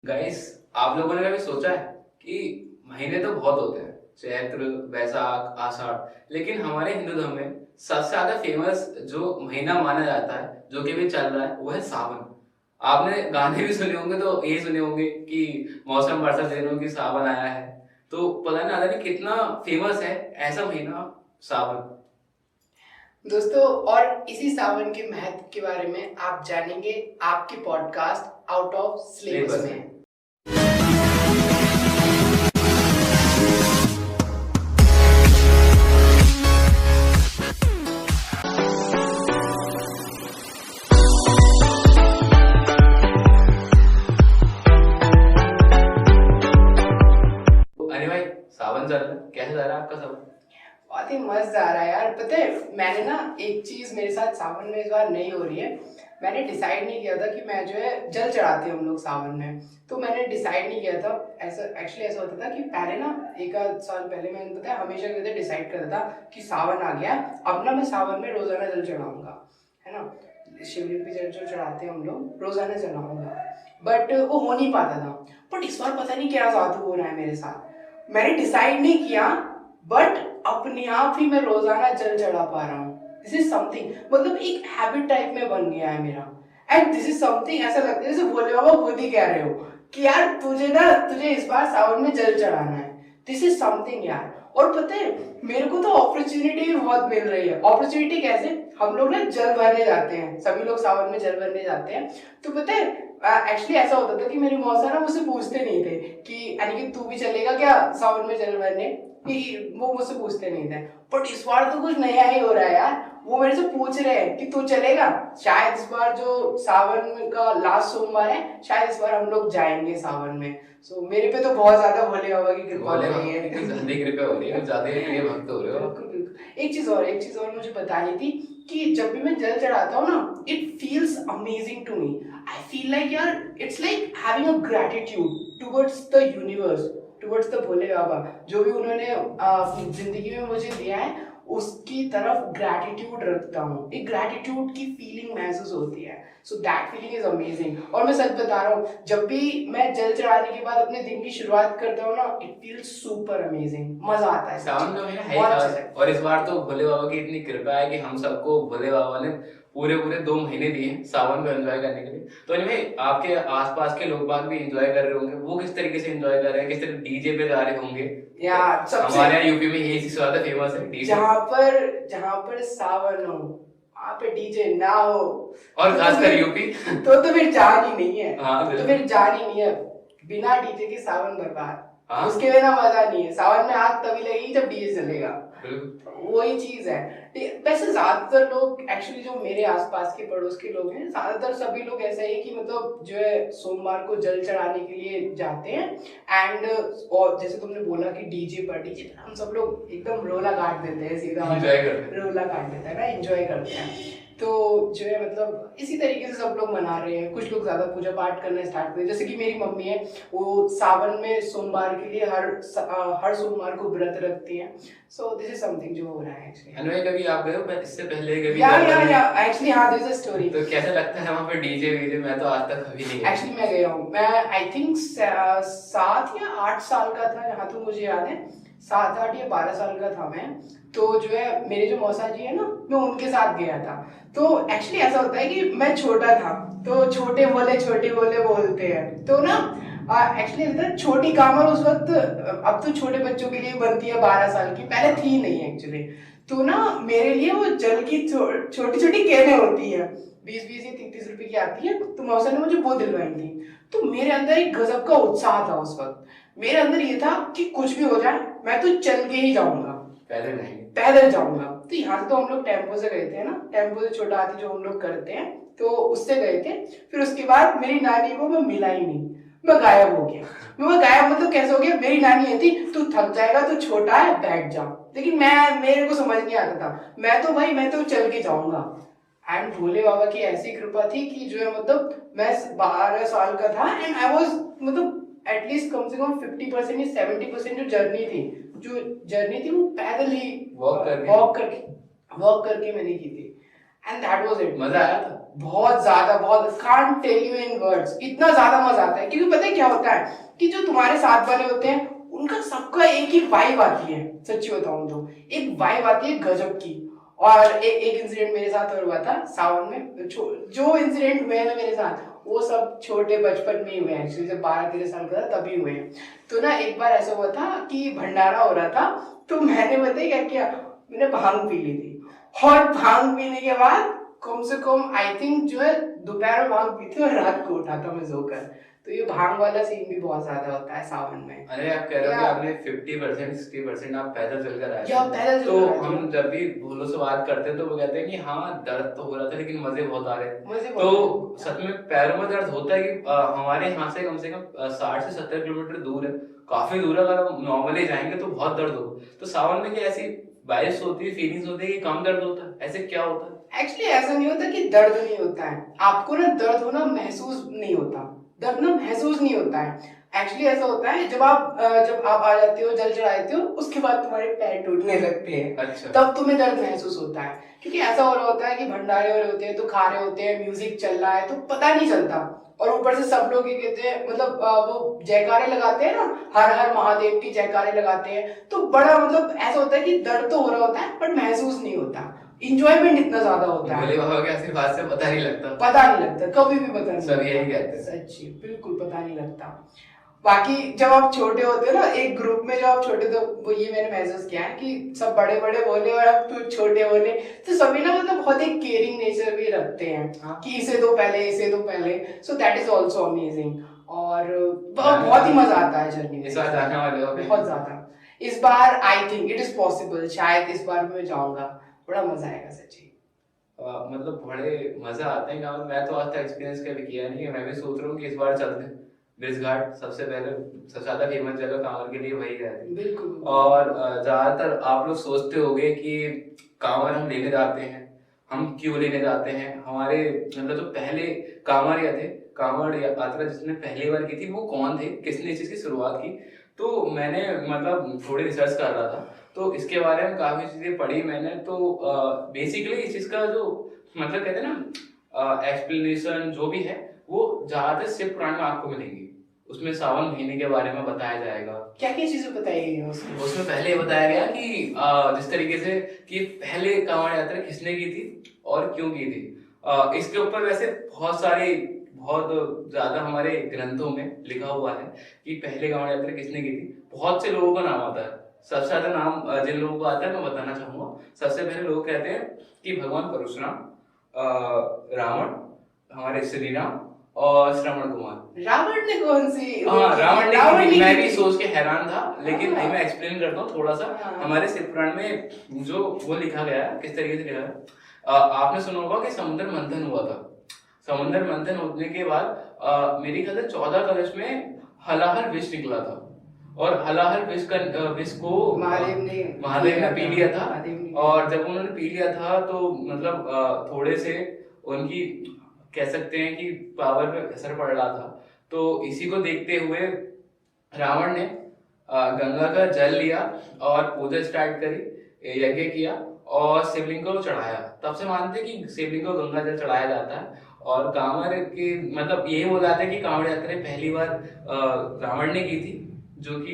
Guys, आप लोगों ने कभी सोचा है कि महीने तो बहुत होते हैं, चैत्र, वैशाख, आषाढ़, लेकिन हमारे हिंदू धर्म में सबसे ज्यादा फेमस जो महीना माना जाता है, जो कि अभी चल रहा है, वो है सावन। आपने गाने भी सुने होंगे तो ये सुने होंगे कि मौसम बरसा दिनों की सावन आया है। तो पता नहीं, आदमी कितना फेमस है ऐसा महीना, सावन। दोस्तों, और इसी सावन के महत्व के बारे में आप जानेंगे आपके podcast out of syllabus syllabus में। में। तो अरे भाई, सावन चल रहा है, कैसे जा रहा है आपका सावन? बहुत ही मस्त आ रहा है यार। पता है, मैंने ना एक चीज मेरे साथ सावन में इस बार नहीं हो रही है। मैंने डिसाइड नहीं किया था कि मैं जो है जल चढ़ाते हैं हम लोग सावन में। तो मैंने डिसाइड नहीं किया था। ऐसा एक्चुअली ऐसा होता था कि पहले ना एक आध साल पहले मैंने पता है हमेशा कहते डिसाइड करता था कि सावन आ गया है, अब ना मैं सावन में रोजाना जल चढ़ाऊंगा, है ना। शिवलिंग पे जल जो चढ़ाते हैं हम लोग, रोजाना चढ़ाऊंगा। बट वो हो नहीं पाता था। बट इस बार पता नहीं क्या जादू हो रहा है मेरे साथ। मैंने डिसाइड नहीं किया, बट अपने आप ही मैं रोजाना जल चढ़ा पा रहा हूँ। दिस इज समथिंग, मतलब एक हैबिट टाइप में बन गया है मेरा। एंड दिस इज समथिंग, ऐसा लगता है जैसे भोले बाबा खुद ही कह रहे हो कि यार तुझे इस बार सावन में जल चढ़ाना है। दिस इज समथिंग यार। और पता है, मेरे को तो अपॉर्चुनिटी भी बहुत मिल रही है। अपॉर्चुनिटी कैसे? हम लोग ना जल भरने जाते हैं, सभी लोग सावन में जल भरने जाते हैं। तो पता है, एक्चुअली ऐसा होता था कि मेरी मौसा ना मुझसे पूछते नहीं थे कि अनिकेत तू भी चलेगा क्या सावन में जल भरने, कि वो मुझसे पूछते नहीं थे। बट इस बार तो कुछ नया ही हो रहा है यार। वो मेरे से पूछ रहे हैं कि तू चलेगा। शायद इस बार जो सावन का लास्ट सोमवार है, शायद इस बार हम लोग जाएंगे सावन में। सो मेरे पे तो बहुत ज्यादा भोले बाबा की कृपा हो रही है। ज्यादा कृपया हो रही है, ज्यादा ही प्रिय भक्त हो रहे हो। बिल्कुल बिल्कुल। एक चीज और मुझे बतानी थी कि जब भी मैं जल चढ़ाता हूँ ना, it feels amazing to me. I feel like यार, it's like having a gratitude towards the universe, towards the Bhole Baba. जो भी उन्होंने जिंदगी में मुझे दिया है, उसकी तरफ ग्रैटिट्यूड रखता हूँ। एक ग्रैटिट्यूड की फीलिंग महसूस होती है। So that feeling is amazing. और मैं सच बता रहा हूँ, जब भी मैं जल चढ़ाने के बाद अपने दिन की शुरुआत करता हूँ ना, इट फील्स सुपर अमेजिंग। मजा आता है। सावन का महीना है ही बहुत खास। अच्छे से। और इस बार तो भोले बाबा की इतनी कृपा है कि हम सबको भोले बाबा ने पूरे पूरे 2 महीने दिए हैं सावन को एंजॉय करने के लिए। तो भाई, आपके आसपास के लोग बाग भी एंजॉय कर रहे होंगे। वो किस तरीके से एंजॉय कर रहे हैं, किस तरह डीजे पे जा रहे होंगे? या हमारे यहाँ यूपी में यही चीज ज्यादा फेमस है, डीजे। जहाँ पर सावन हो, वहाँ पे डीजे ना हो, और खासकर यूपी। तो फिर जान ही नहीं है। हाँ, तो फिर जान ही नहीं है। बिना डीजे के सावन बर्बाद। हाँ? उसके बिना मजा नहीं है। सावन में आग तभी लगेगी जब डीजे चलेगा। बिल्कुल। वही चीज है। वैसे ज्यादातर लोग, एक्चुअली जो मेरे आसपास के पड़ोस के लोग हैं, ज्यादातर सभी लोग ऐसा ही कि मतलब जो है सोमवार को जल चढ़ाने के लिए जाते हैं। एंड और जैसे तुमने बोला कि डीजे पर हम सब लोग एकदम रोला काट देते हैं, सीधा एंजॉय करते हैं। रोला काट देते हैं ना, एंजॉय करते हैं। तो जो है मतलब इसी तरीके से सब लोग मना रहे हैं। कुछ लोग ज्यादा पूजा पाठ करना स्टार्ट कर, जैसे कि मेरी मम्मी है, वो सावन में सोमवार के लिए हर सोमवार को व्रत रखती हैं। सो दिस इज समथिंग जो हो रहा है एक्चुअली। अनवय, कभी आप गए हो? मैं इससे पहले कभी या एक्चुअली हाँ, देयर इज अ स्टोरी। तो कैसा लगता है वहाँ पे डीजे वीजे? मैं तो आज तक कभी नहीं गया। एक्चुअली मैं गया हूँ। मैं आई थिंक 7 या 8 साल का था, जहाँ तो मुझे याद है 7, 8 या 12 साल का था मैं। तो जो है मेरे जो मौसा जी है ना, मैं उनके साथ गया था। तो एक्चुअली ऐसा होता है कि मैं छोटा था, तो छोटे बोले बोलते हैं तो ना। एक्चुअली छोटी कामर उस वक्त, अब तो छोटे बच्चों के लिए बनती है 12 साल की, पहले थी नहीं एक्चुअली। तो ना मेरे लिए वो जल की छोटी छोटी केने होती है, 20-20 या 30 रुपए की आती है। तो मौसा ने मुझे वो दिलवाई थी। तो मेरे अंदर एक गजब का उत्साह था उस वक्त। मेरे अंदर ये था कि कुछ भी हो जाए, मैं तो चल के ही जाऊंगा, पैदल जाऊंगा। तो यहाँ से तो हम लोग टेम्पो से गए थे ना, टेम्पो से छोटा हाथी जो हम लोग करते हैं, तो उससे गए थे। फिर उसके बाद मेरी नानी को मैं मिला ही नहीं, मैं गायब हो गया। मैं गायब मतलब कैसे हो गया? मेरी नानी ये थी, तू थक जाएगा, तू छोटा है, बैठ जा। लेकिन मेरे को समझ नहीं आता था। मैं तो चल के जाऊंगा। एंड भोले बाबा की ऐसी कृपा थी कि जो है मतलब मैं 12 साल का था, एंड आई वाज मतलब एटलीस्ट कम से कम 50% या 70% जो जर्नी थी वो पैदल ही वॉक करके मैंने की थी। And that was it. मजा आया था बहुत ज्यादा, बहुत can't tell you in words, इतना ज्यादा मजा आता है। क्योंकि पता है क्या होता है कि जो तुम्हारे साथ वाले होते हैं उनका सबका एक ही वाइब आती है, सच्ची बताऊं तो एक वाइब आती है गजब की। और एक इंसिडेंट मेरे साथ और हुआ था सावन में। जो इंसिडेंट हुए हैं ना मेरे साथ, वो सब छोटे बचपन में ही हुए हैं, एक्चुअली जब 12-13 साल का था तभी हुए हैं। तो ना एक बार ऐसा हुआ था कि भंडारा हो रहा था, तो मैंने बताया क्या किया, मैंने भांग पी ली थी। और भांग पीने के बाद कम से कम आई थिंक जो है दोपहर में भांग पी थी और रात को उठा था मैं सोकर। तो ये भांग वाला सीन भी बहुत ज्यादा होता है सावन में। अरे आप कह रहे हो कि आपने 50% 60% आप पैदल चलकर आए या पैदल तो चलकर आए थे। हम जब भी भोलों से बात करते हैं तो वो कहते हैं कि हाँ दर्द तो हो रहा था लेकिन मजे बहुत आ रहे थे। मजे तो बहुत सच में पैरों में दर्द होता है कि हमारे यहाँ से कम 60 से 70 किलोमीटर दूर है, काफी दूर है। अगर हम नॉर्मली जाएंगे तो बहुत दर्द होगा। तो सावन में क्या ऐसी बारिश होती है, फीलिंग्स होती है कि कम दर्द होता है, ऐसे क्या होता है? एक्चुअली ऐसा नहीं होता कि दर्द नहीं होता है, आपको ना दर्द होना महसूस नहीं होता, दर्द ना महसूस नहीं होता है। एक्चुअली ऐसा होता है जब आप आ जाते हो, जल चढ़ाते हो, उसके बाद तुम्हारे पैर टूटने लगते हैं। अच्छा। तब तुम्हें दर्द महसूस होता है। क्योंकि ऐसा हो रहा होता है कि भंडारे हो रहे होते हैं तो खा रहे होते हैं, म्यूजिक चल रहा है तो पता नहीं चलता। और ऊपर से सब लोग ये कहते हैं, मतलब वो जयकारे लगाते हैं ना, हर हर महादेव की जयकारे लगाते हैं, तो बड़ा मतलब ऐसा होता है कि दर्द तो हो रहा होता है पर महसूस नहीं होता। इंजॉयमेंट इतना ज्यादा होता है, भोले बाबा के आशीर्वाद से पता नहीं लगता, पता नहीं लगता, कभी भी पता नहीं सब लगता। यही कहते हैं। सच्ची बिल्कुल पता नहीं लगता। बाकी जब आप छोटे होते हो ना, एक ग्रुप में जब आप छोटे, तो वो ये मैंने महसूस किया है कि सब बड़े बड़े बोले और अब तो छोटे बोले, तो सभी ना मतलब बहुत एक केयरिंग नेचर भी रखते हैं कि इसे दो पहले, इसे दो पहले। So that is also amazing. और बहुत ही मजा आता है जर्नी में। इस बार जाने वाले हो? बहुत ज्यादा। इस बार I think it is possible, शायद इस बार मैं जाऊंगा, बड़ा मजा आएगा सच्ची। मतलब बड़े मजा आते हैं गाँव में। मैं तो आज तक एक्सपीरियंस कभी किया नहीं है। मैं भी सोच रहा हूँ कि इस बार चलते हैं ब्रिज घाट। सबसे पहले सबसे ज्यादा फेमस जगह कांवर के लिए वही है। बिल्कुल। और ज्यादातर आप लोग सोचते होंगे कि कांवर हम लेने जाते हैं, हम क्यों लेने जाते हैं। हमारे मतलब जो पहले कांवरिया थे, कांवड़ यात्रा जिसने पहली बार की थी, वो कौन थे, किसने इस चीज की शुरुआत की। तो मैंने मतलब थोड़ी रिसर्च कर रहा था, तो इसके बारे में काफी चीजें पढ़ी मैंने। तो बेसिकली इस चीज का जो मतलब कहते हैं ना एक्सप्लेनेशन जो भी है, वो ज्यादातर शिव पुराण में आपको मिलेंगी। उसमें सावन महीने के बारे में बताया जाएगा। क्या क्या चीजें बताई गई हैं उसमें? उसमें पहले ये बताया गया कि जिस तरीके से कि पहले कांवड़ यात्रा किसने की थी और क्यों की थी। इसके ऊपर वैसे बहुत ज्यादा हमारे ग्रंथों में लिखा हुआ है कि पहले कांवड़ यात्रा किसने की थी। बहुत से लोगों का नाम आता है। सबसे ज्यादा नाम जिन लोगों को आता है मैं बताना चाहूंगा। सबसे पहले लोग कहते हैं कि भगवान परशुराम, रावण, हमारे श्री राम और श्रवण कुमार। रावण ने कौन सी? हाँ, रावण ने मैं भी सोच के हैरान था, लेकिन हाँ। मैं एक्सप्लेन करता हूँ थोड़ा सा। हाँ। हमारे शिव पुराण में जो वो लिखा गया है, किस तरीके से लिखा है, आपने सुना होगा कि समुद्र मंथन हुआ था। समुद्र मंथन होने के बाद मेरे ख्याल से 14 कलश में हलाहल विष निकला था, और हलाहल विष को महादेव ने पी लिया था। और जब उन्होंने पी लिया था तो मतलब थोड़े से उनकी कह सकते हैं कि पावर पे असर पड़ रहा था। तो इसी को देखते हुए रावण ने गंगा का जल लिया और पूजा स्टार्ट करी, यज्ञ किया और शिवलिंग को चढ़ाया। तब से मानते हैं कि शिवलिंग को गंगा जल चढ़ाया जाता है। और कांवर के मतलब यही बोला जाता है कि कांवड़ यात्रा पहली बार रावण ने की थी, जो कि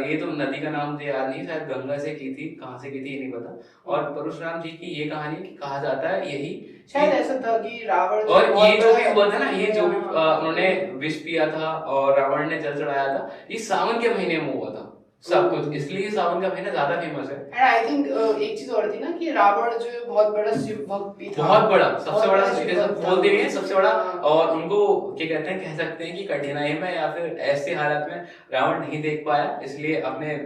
ये तो नदी का नाम मुझे याद नहीं, शायद गंगा से की थी, कहाँ से की थी ये नहीं पता। और परशुराम जी की ये कहानी कि कहा जाता है यही शायद ऐसा था कि रावण, और ये जो भी हुआ था ना, ये जो भी उन्होंने विष पिया था और रावण ने जल चढ़ाया था, ये सावन के महीने में हुआ था सब कुछ, इसलिए सावन का महीना ज्यादा फेमस है। एंड आई थिंक एक चीज और थी ना कि रावण जो है बहुत बड़ा शिव भक्त भी था, बहुत बड़ा, सबसे बड़ा बोलते भी हैं सबसे बड़ा। हाँ। और उनको क्या कहते हैं, कह सकते हैं कि कठिनाई में या फिर ऐसी हालत में रावण नहीं देख पाया, इसलिए अपने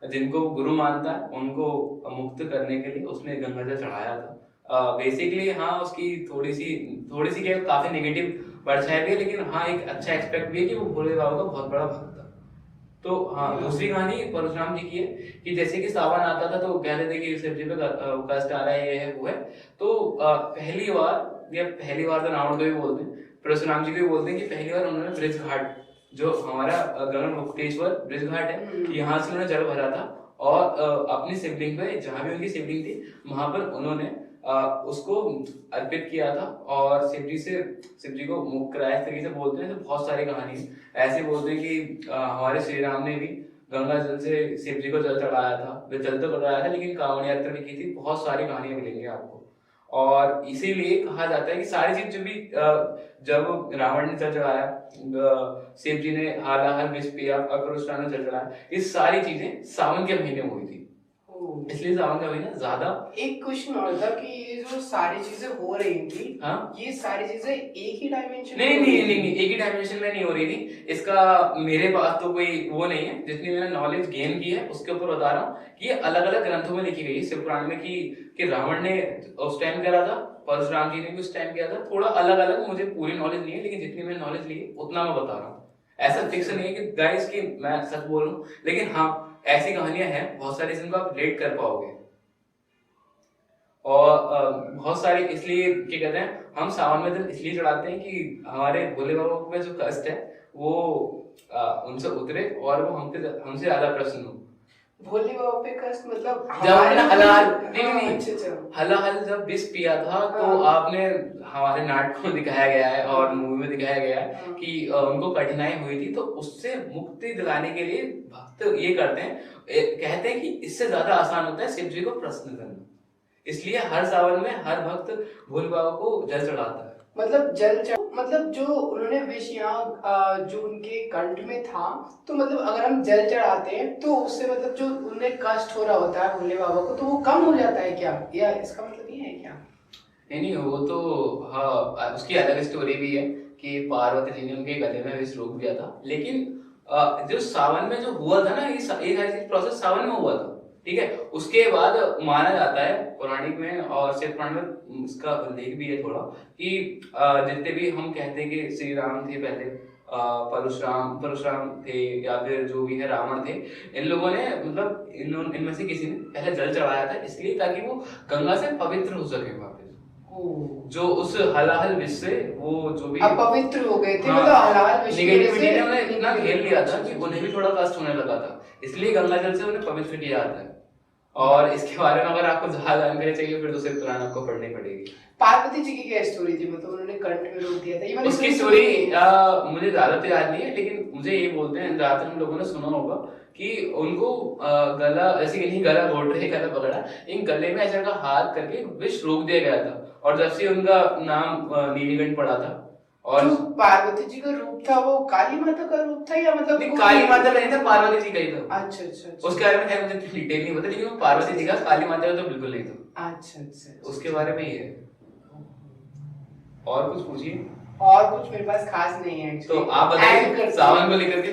जिनको गुरु मानता है उनको मुक्त करने के लिए उसने गंगा जल चढ़ाया था। बेसिकली हाँ, उसकी थोड़ी सी क्या काफी नेगेटिव परछाई भी है, लेकिन हाँ एक अच्छा एक्सपेक्ट भी है कि वो भोले बाबा का बहुत बड़ा भक्त था। तो हाँ, दूसरी कहानी परशुराम जी की है कि जैसे कि सावन आता था तो कहते थे कि शिव जी पे कष्ट आ रहा है, ये है वो है। तो पहली बार तो रावण को भी बोलते हैं, परशुराम जी को भी बोलते हैं कि पहली बार उन्होंने ब्रिज घाट, जो हमारा गगन मुक्तेश्वर ब्रिज घाट है, यहाँ से उन्होंने जल भरा था और अपनी शिवलिंग पे, जहाँ भी उनकी शिवलिंग थी वहां पर उन्होंने उसको अर्पित किया था और शिव जी को मुक्त कराया। इस तरीके से बोलते हैं। तो बहुत सारी कहानी ऐसे बोलते हैं कि हमारे श्री राम ने भी गंगा जल से शिव जी को जल चढ़ाया था। वे जल तो चढ़ाया था लेकिन कांवड़ यात्रा भी की थी। बहुत सारी कहानियां मिलेंगी आपको। और इसीलिए कहा जाता है कि सारी चीज जो भी जब रावण ने जल चढ़ाया, शिव जी ने हालाहल विष पिया और परशुराम ने जल चढ़ाया, ये सारी चीजें सावन के महीने में हुई थी। इसलिए सावन का महीना ज्यादा। एक क्वेश्चन और था कि ये जो सारी चीजें हो रही थी, हाँ, ये सारी चीजें एक ही डायमेंशन नहीं नहीं नहीं नहीं, एक ही डायमेंशन में नहीं हो रही थी। इसका मेरे पास तो कोई वो नहीं है। जितनी मैंने नॉलेज गेन की है उसके ऊपर बता रहा हूँ कि ये अलग अलग ग्रंथों में लिखी गई है। शिव पुराण में कि रावण ने उस टाइम करा था, परशुराम जी ने भी उस टाइम किया था। थोड़ा अलग अलग, मुझे पूरी नॉलेज नहीं है लेकिन जितनी मैंने नॉलेज ली है उतना मैं बता रहा हूँ। ऐसा फिक्स नहीं है कि गाइस की मैं सच बोल रहा हूँ, लेकिन हाँ ऐसी कहानियां हैं बहुत सारी जिनको आप रिलेट कर पाओगे। और बहुत सारे इसलिए क्या कहते हैं, हम सावन में जल इसलिए चढ़ाते हैं कि हमारे भोले बाबा पे जो कष्ट है वो उनसे उतरे और वो हमसे ज्यादा प्रसन्न हो। भोले बाबा पे कष्ट मतलब जब हमने अच्छा। जब विष पिया था तो आपने हमारे नाटकों में दिखाया गया है और मूवी में दिखाया गया है कि उनको कठिनाई हुई थी। तो उससे मुक्ति दिलाने के लिए भक्त ये करते हैं, कहते हैं कि इससे ज्यादा आसान होता है शिव जी को प्रसन्न करना। इसलिए हर सावन में हर भक्त भोले बाबा को जल चढ़ाता है। मतलब जो उन्होंने विष यहाँ जो उनके कंठ में था, तो मतलब अगर हम जल चढ़ाते हैं तो उससे मतलब जो उन्हें कष्ट हो रहा होता है भोले बाबा को, तो वो कम हो जाता है क्या, या इसका मतलब ये है क्या? नहीं, वो तो हाँ उसकी अलग स्टोरी भी है कि पार्वती जी ने उनके गले में विष रोक दिया था। लेकिन जो सावन में जो हुआ था ना, ये सारी चीज प्रोसेस सावन में हुआ था, ठीक है। उसके बाद माना जाता है पौराणिक में और शिव पुराण में इसका उल्लेख भी है थोड़ा कि जितने भी हम कहते हैं कि श्री राम थे पहले, परशुराम थे या फिर जो भी है रावण थे, इन लोगों ने मतलब इनमें से किसी ने पहले जल चढ़ाया था इसलिए ताकि वो गंगा से पवित्र हो सके वापस। जो उस हलाहल विष से वो जो भी अपवित्र हो गए थे, हाँ, मतलब हलाहल विष निगेटिविटी ने उन्हें इतना घेर लिया था कि उन्हें भी थोड़ा कष्ट होने लगा था। इसलिए गंगा जल से उन्हें पवित्र किया जाता है। और इसके बारे में अगर आपको ज्यादा जानकारी चाहिए फिर तो सिर्फ पुराण आपको पढ़नी पड़ेगी। पार्वती जी की क्या स्टोरी थी, मतलब उन्होंने कंठ में रोक दिया था, ये वाली उसकी स्टोरी मुझे ज्यादा तो याद नहीं है, लेकिन मुझे ये बोलते हैं, ज्यादातर हम लोगों ने सुना होगा कि उनको गला ऐसे नहीं, गला घोट रहे, गला पकड़ा, इन गले में ऐसा हाथ करके विष रोक दिया गया था। और जब से उनका नाम नीलकंठ पड़ा था। और जो पार्वती जी का रूप था वो काली माता का रूप था या मतलब काली माता नहीं था, पार्वती जी का ही था। अच्छा। उसके बारे में मुझे डिटेल नहीं पता, लेकिन वो पार्वती जी का, काली माता का तो बिल्कुल नहीं था। अच्छा। उसके बारे में ही है। और कुछ पूछिए। और कुछ मेरे पास खास नहीं है तो आप बताइए सावन को लेकर के।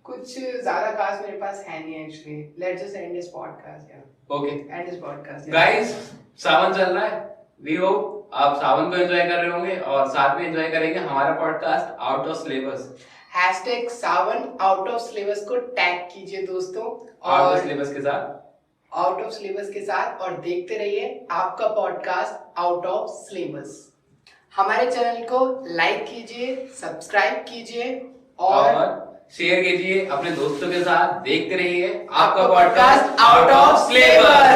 कुछ ज्यादा खास मेरे पास है नहीं actually. Let's just end this podcast यार। Okay, end this podcast guys, Sawan चल रहा है। वी होप आप सावन को एंजॉय कर रहे होंगे और साथ में एंजॉय करेंगे हमारा podcast out of syllabus. #Sawan out of syllabus को टैग कीजिए दोस्तों, आउट ऑफ सिलेबस के साथ और देखते रहिए आपका पॉडकास्ट आउट ऑफ सिलेबस। हमारे चैनल को लाइक कीजिए, सब्सक्राइब कीजिए और शेयर कीजिए अपने दोस्तों के साथ। देखते रहिए आपका पॉडकास्ट आउट ऑफ सिलेबस।